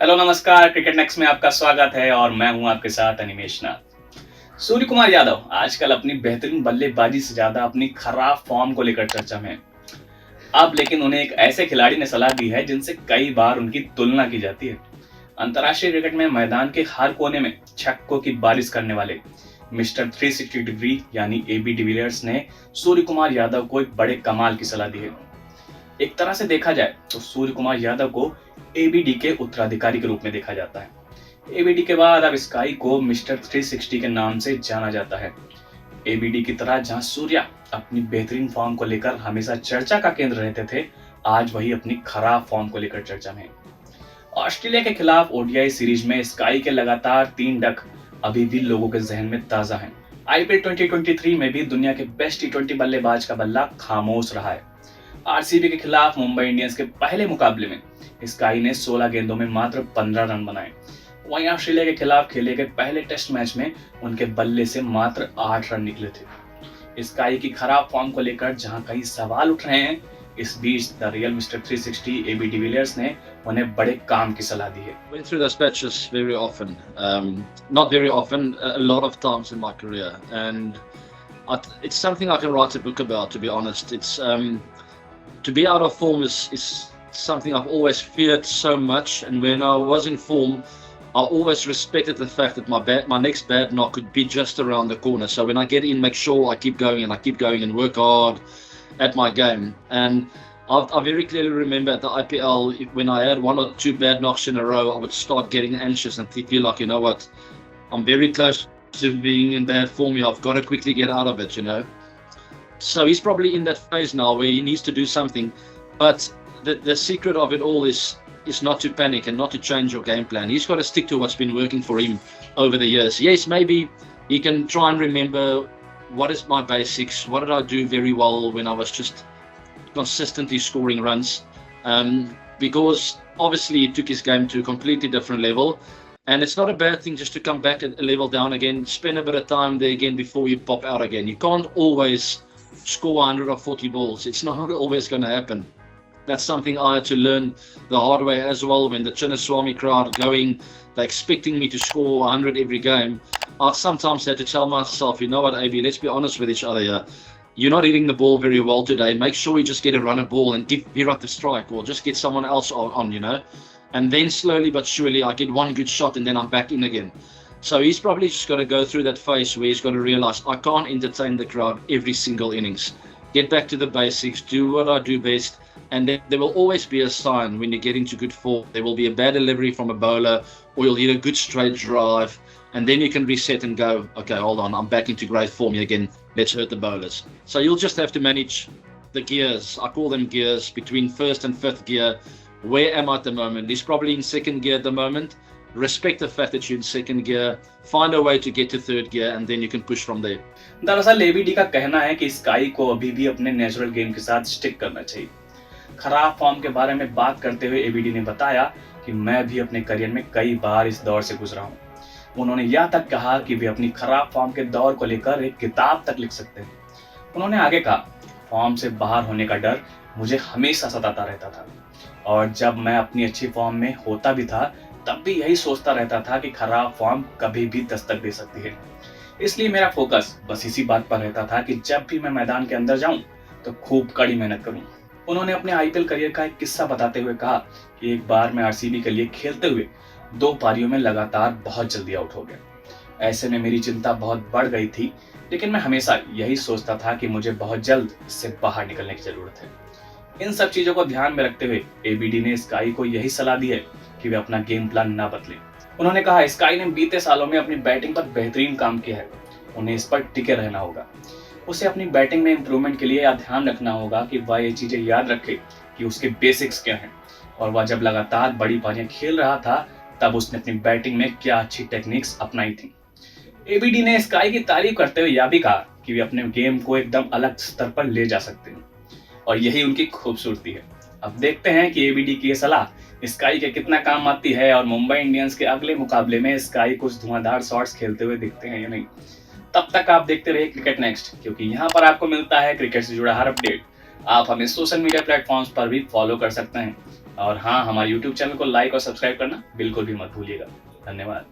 Hello नमस्कार, cricket next में आपका स्वागत है और मैं हूं आपके साथ अनिमेश नाथ। सूर्य कुमार यादव आजकल अपनी बेहतरीन बल्लेबाजी से ज्यादा अपनी खराब फॉर्म को लेकर चर्चा में हैं। अब लेकिन उन्हें एक ऐसे खिलाड़ी ने सलाह दी है जिनसे कई बार उनकी तुलना की जाती है। अंतर्राष्ट्रीय क्रिकेट में मैदान के हर कोने में छक्कों की बारिश करने वाले मिस्टर 360 डिग्री यानी एबी डिविलियर्स ने सूर्य कुमार यादव को एक बड़े कमाल की सलाह दी है। एक तरह से देखा जाए तो सूर्य कुमार यादव को एबीडी के उत्तराधिकारी के रूप में देखा जाता है। एबीडी के बाद अब स्काई को मिस्टर 360 के नाम से जाना जाता है। एबीडी की तरह जहां सूर्या अपनी बेहतरीन फॉर्म को लेकर हमेशा चर्चा का केंद्र रहते थे, आज वही अपनी खराब फॉर्म को लेकर चर्चा में है। ऑस्ट्रेलिया के खिलाफ ओडीआई सीरीज में स्काई के लगातार 3 डक अभी भी लोगों के जहन में ताजा हैं। आईपीएल 2023 में भी दुनिया के बेस्ट टी20 बल्लेबाज का बल्ला खामोश रहा है। आरसीबी के खिलाफ मुंबई इंडियंस के पहले मुकाबले में स्काई ने 16 गेंदों में मात्र 15 रन बनाए। वहीं ऑस्ट्रेलिया के खिलाफ खेले गए पहले टेस्ट मैच में उनके बल्ले से मात्र 8 रन निकले थे। स्काई की खराब फॉर्म को लेकर जहां कई सवाल उठ रहे हैं, इस बीच the real mister 360 AB de Villiers ने उन्हें बड़े काम की सलाह दी है। Went through those patches very often. Not very often, a lot of times in my career, and it's something I can write a book about. To be honest, it's to be out of form is something I've always feared so much. And when I was in form, I always respected the fact that my next bad knock could be just around the corner. So when I get in, make sure I keep going and work hard at my game. And I very clearly remember at the IPL, when I had 1 or 2 bad knocks in a row, I would start getting anxious and feel like, you know what, I'm very close to being in bad form here. I've got to quickly get out of it, you know. So he's probably in that phase now where he needs to do something. But the secret of it all is not to panic and not to change your game plan. He's got to stick to what's been working for him over the years. Yes, maybe he can try and remember what is my basics, what did I do very well when I was just consistently scoring runs, because obviously he took his game to a completely different level, and it's not a bad thing just to come back a level down again, spend a bit of time there again before you pop out again. You can't always score 140 balls. It's not always going to happen. That's something I had to learn the hard way as well. When the Chinnaswamy crowd going, they're expecting me to score 100 every game, I sometimes had to tell myself, you know what, AB, let's be honest with each other here. You're not hitting the ball very well today. Make sure you just get a runner ball and veer up the strike, or just get someone else on, you know. And then slowly but surely I get one good shot and then I'm back in again. So he's probably just got to go through that phase where he's got to realize I can't entertain the crowd every single innings. Get back to the basics, do what I do best, and then there will always be a sign when you get into good form. There will be a bad delivery from a bowler, or you'll hit a good straight drive, and then you can reset and go, okay, hold on, I'm back into great form again. Let's hurt the bowlers. So you'll just have to manage the gears. I call them gears between first and fifth gear. Where am I at the moment? He's probably in second gear at the moment. Respect the fact that you're in second gear. Find a way to get to third gear, and then you can push from there. दरअसल ABD का कहना है कि sky को अभी भी अपने natural game के साथ स्टिक करना चाहिए। खराब फॉर्म के बारे में बात करते हुए एबीडी ने बताया कि मैं भी अपने करियर में कई बार इस दौर से गुजरा हूँ। उन्होंने यह तक कहा कि वे अपनी खराब फॉर्म के दौर को लेकर एक किताब तक लिख सकते हैं। उन्होंने आगे कहा, फॉर्म से बाहर होने का डर मुझे हमेशा सताता रहता था, और जब मैं अपनी अच्छी फॉर्म में होता भी था तब भी यही सोचता रहता था कि खराब फॉर्म कभी भी दस्तक दे सकती है। इसलिए मेरा फोकस बस इसी बात पर रहता था कि जब भी मैं मैदान के अंदर जाऊं तो खूब कड़ी मेहनत करूं। उन्होंने अपने आईपीएल करियर का एक किस्सा बताते हुए कहा कि एक बार मैं आरसीबी के लिए खेलते हुए 2 पारियों में लगातार बहुत जल्दी आउट हो गया। ऐसे में मेरी चिंता बहुत बढ़ गई थी, लेकिन मैं हमेशा यही सोचता था कि मुझे बहुत जल्द इससे बाहर निकलने की जरूरत है। इन सब चीजों को ध्यान में रखते हुए एबीडी ने स्काई को यही सलाह दी है कि वे अपना गेम प्लान ना बदलें। उन्होंने कहा, स्काई ने बीते सालों में अपनी बैटिंग पर बेहतरीन काम किया है, उन्हें इस पर टिके रहना होगा। उसे अपनी बैटिंग में इंप्रूवमेंट के लिए यह ध्यान रखना होगा कि वह ये चीजें याद रखे कि उसके बेसिक्स क्या हैं, और वह जब लगातार बड़ी पारियां खेल रहा था तब उसने अपनी बैटिंग में क्या अच्छी टेक्निक्स अपनाई थी। एबीडी ने स्काई की तारीफ करते हुए यह भी कहा कि वे अपने गेम को एकदम अलग स्तर पर ले जा सकते हैं, और यही उनकी खूबसूरती है। अब देखते हैं कि एबीडी की ये सलाह स्काई के कितना काम आती है, और मुंबई इंडियंस के अगले मुकाबले में स्काई कुछ धुआंधार शॉट्स खेलते हुए दिखते हैं या नहीं। तब तक आप देखते रहिए क्रिकेट नेक्स्ट, क्योंकि यहाँ पर आपको मिलता है क्रिकेट से जुड़ा हर अपडेट। आप हमें सोशल मीडिया प्लेटफॉर्म्स पर भी फॉलो कर सकते हैं। और हाँ, हमारे YouTube चैनल को लाइक और सब्सक्राइब करना बिल्कुल भी मत भूलिएगा। धन्यवाद।